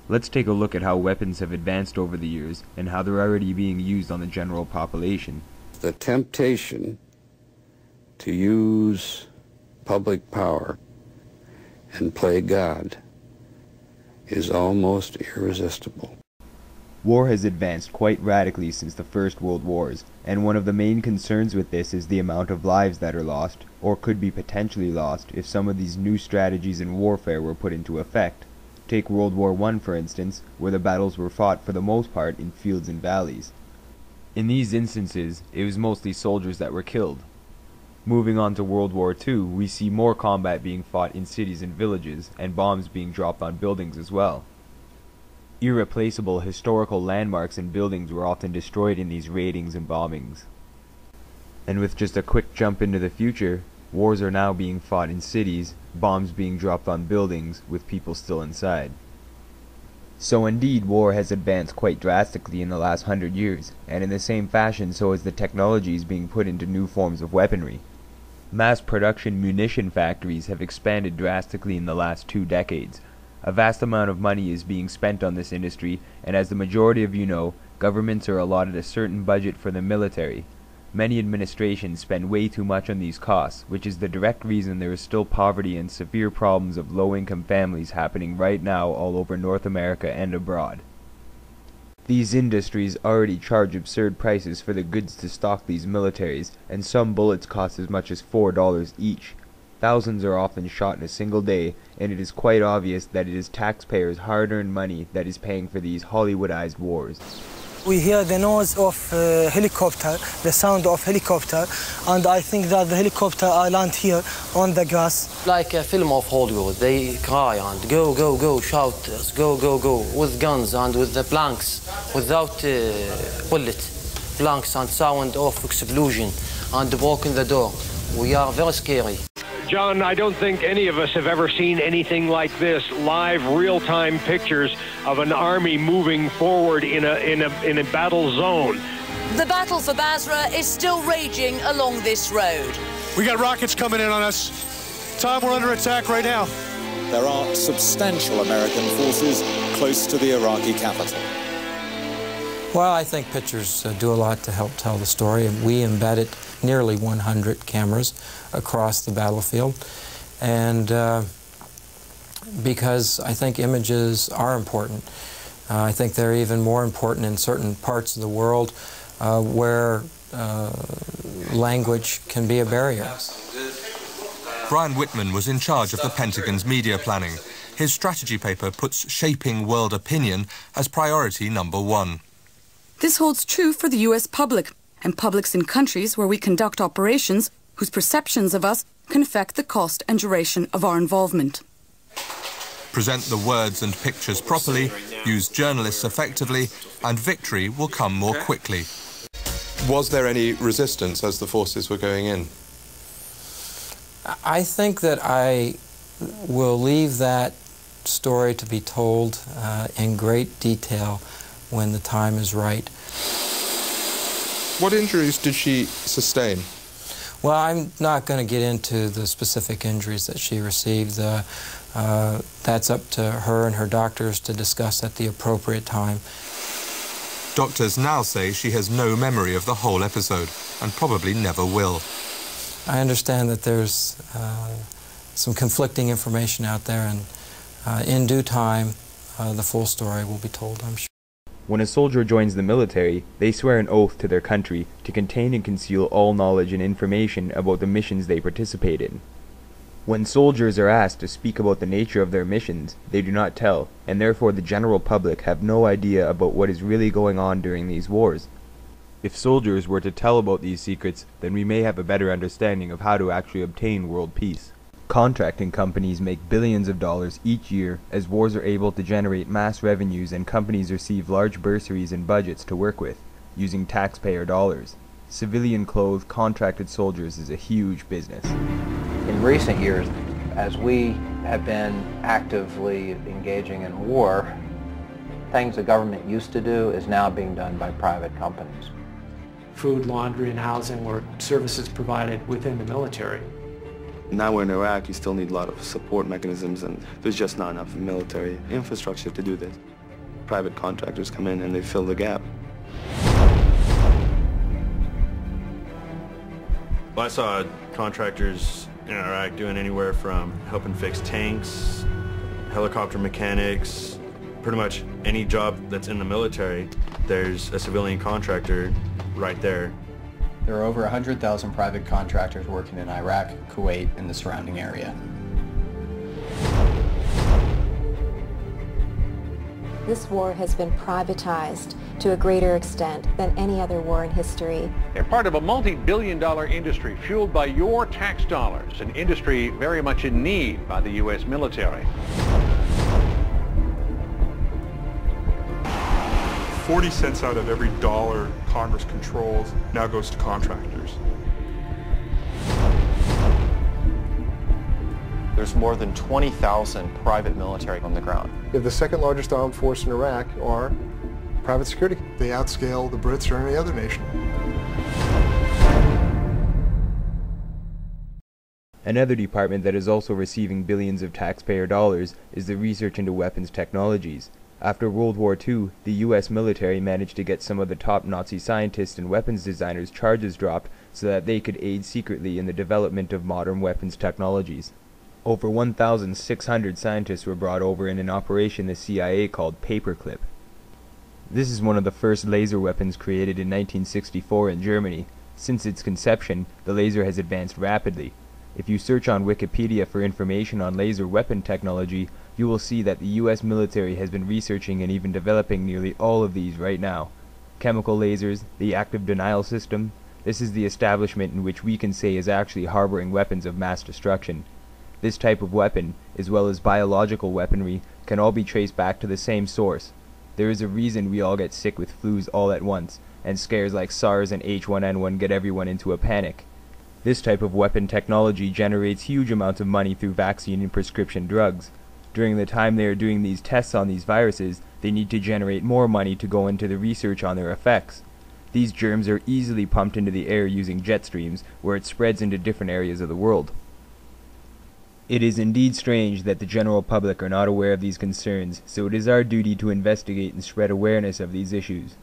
Let's take a look at how weapons have advanced over the years and how they're already being used on the general population. The temptation to use public power and play God is almost irresistible. War has advanced quite radically since the First World Wars, and one of the main concerns with this is the amount of lives that are lost, or could be potentially lost, if some of these new strategies in warfare were put into effect. Take World War I, for instance, where the battles were fought for the most part in fields and valleys. In these instances, it was mostly soldiers that were killed. Moving on to World War II, we see more combat being fought in cities and villages, and bombs being dropped on buildings as well. Irreplaceable historical landmarks and buildings were often destroyed in these raidings and bombings. And with just a quick jump into the future, wars are now being fought in cities, bombs being dropped on buildings, with people still inside. So indeed, war has advanced quite drastically in the last 100 years, and in the same fashion so has the technologies being put into new forms of weaponry. Mass production munition factories have expanded drastically in the last 2 decades. A vast amount of money is being spent on this industry, and as the majority of you know, governments are allotted a certain budget for the military. Many administrations spend way too much on these costs, which is the direct reason there is still poverty and severe problems of low-income families happening right now all over North America and abroad. These industries already charge absurd prices for the goods to stock these militaries, and some bullets cost as much as $4 each. Thousands are often shot in a single day, and it is quite obvious that it is taxpayers' hard-earned money that is paying for these Hollywoodized wars. We hear the noise of helicopter, the sound of helicopter, and I think that the helicopter land here on the grass. Like a film of Hollywood, they cry and go, go, go, shout, go, go, go, with guns and with the blanks, without bullet, blanks and sound of explosion, and broken the door. We are very scary. John, I don't think any of us have ever seen anything like this. Live, real-time pictures of an army moving forward in a battle zone. The battle for Basra is still raging along this road. We got rockets coming in on us. Tom, we're under attack right now. There are substantial American forces close to the Iraqi capital. Well, I think pictures do a lot to help tell the story, and we embedded nearly 100 cameras across the battlefield. And because I think images are important. I think they're even more important in certain parts of the world where language can be a barrier. Brian Whitman was in charge of the Pentagon's media planning. His strategy paper puts shaping world opinion as priority number 1. This holds true for the U.S. public and publics in countries where we conduct operations whose perceptions of us can affect the cost and duration of our involvement. Present the words and pictures properly, use journalists effectively, and victory will come more quickly. Was there any resistance as the forces were going in? I think that I will leave that story to be told in great detail when the time is right. What injuries did she sustain? Well, I'm not going to get into the specific injuries that she received. That's up to her and her doctors to discuss at the appropriate time. Doctors now say she has no memory of the whole episode, and probably never will. I understand that there's some conflicting information out there, and in due time, the full story will be told, I'm sure. When a soldier joins the military, they swear an oath to their country to contain and conceal all knowledge and information about the missions they participate in. When soldiers are asked to speak about the nature of their missions, they do not tell, and therefore the general public have no idea about what is really going on during these wars. If soldiers were to tell about these secrets, then we may have a better understanding of how to actually obtain world peace. Contracting companies make billions of dollars each year as wars are able to generate mass revenues, and companies receive large bursaries and budgets to work with, using taxpayer dollars. Civilian-clothed, contracted soldiers is a huge business. In recent years, as we have been actively engaging in war, things the government used to do is now being done by private companies. Food, laundry, and housing were services provided within the military. Now we're in Iraq, you still need a lot of support mechanisms, and there's just not enough military infrastructure to do this. Private contractors come in and they fill the gap. I saw contractors in Iraq doing anywhere from helping fix tanks, helicopter mechanics, pretty much any job that's in the military, there's a civilian contractor right there. There are over 100,000 private contractors working in Iraq, Kuwait, and the surrounding area. This war has been privatized to a greater extent than any other war in history. They're part of a multi-billion-dollar industry fueled by your tax dollars, an industry very much in need by the U.S. military. 40 cents out of every dollar Congress controls now goes to contractors. There's more than 20,000 private military on the ground. The second largest armed force in Iraq are private security. They outscale the Brits or any other nation. Another department that is also receiving billions of taxpayer dollars is the research into weapons technologies. After World War II, the US military managed to get some of the top Nazi scientists and weapons designers' charges dropped so that they could aid secretly in the development of modern weapons technologies. Over 1,600 scientists were brought over in an operation the CIA called Paperclip. This is one of the first laser weapons created in 1964 in Germany. Since its conception, the laser has advanced rapidly. If you search on Wikipedia for information on laser weapon technology, you will see that the US military has been researching and even developing nearly all of these right now. Chemical lasers, the active denial system, this is the establishment in which we can say is actually harboring weapons of mass destruction. This type of weapon, as well as biological weaponry, can all be traced back to the same source. There is a reason we all get sick with flus all at once, and scares like SARS and H1N1 get everyone into a panic. This type of weapon technology generates huge amounts of money through vaccine and prescription drugs. During the time they are doing these tests on these viruses, they need to generate more money to go into the research on their effects. These germs are easily pumped into the air using jet streams, where it spreads into different areas of the world. It is indeed strange that the general public are not aware of these concerns, so it is our duty to investigate and spread awareness of these issues.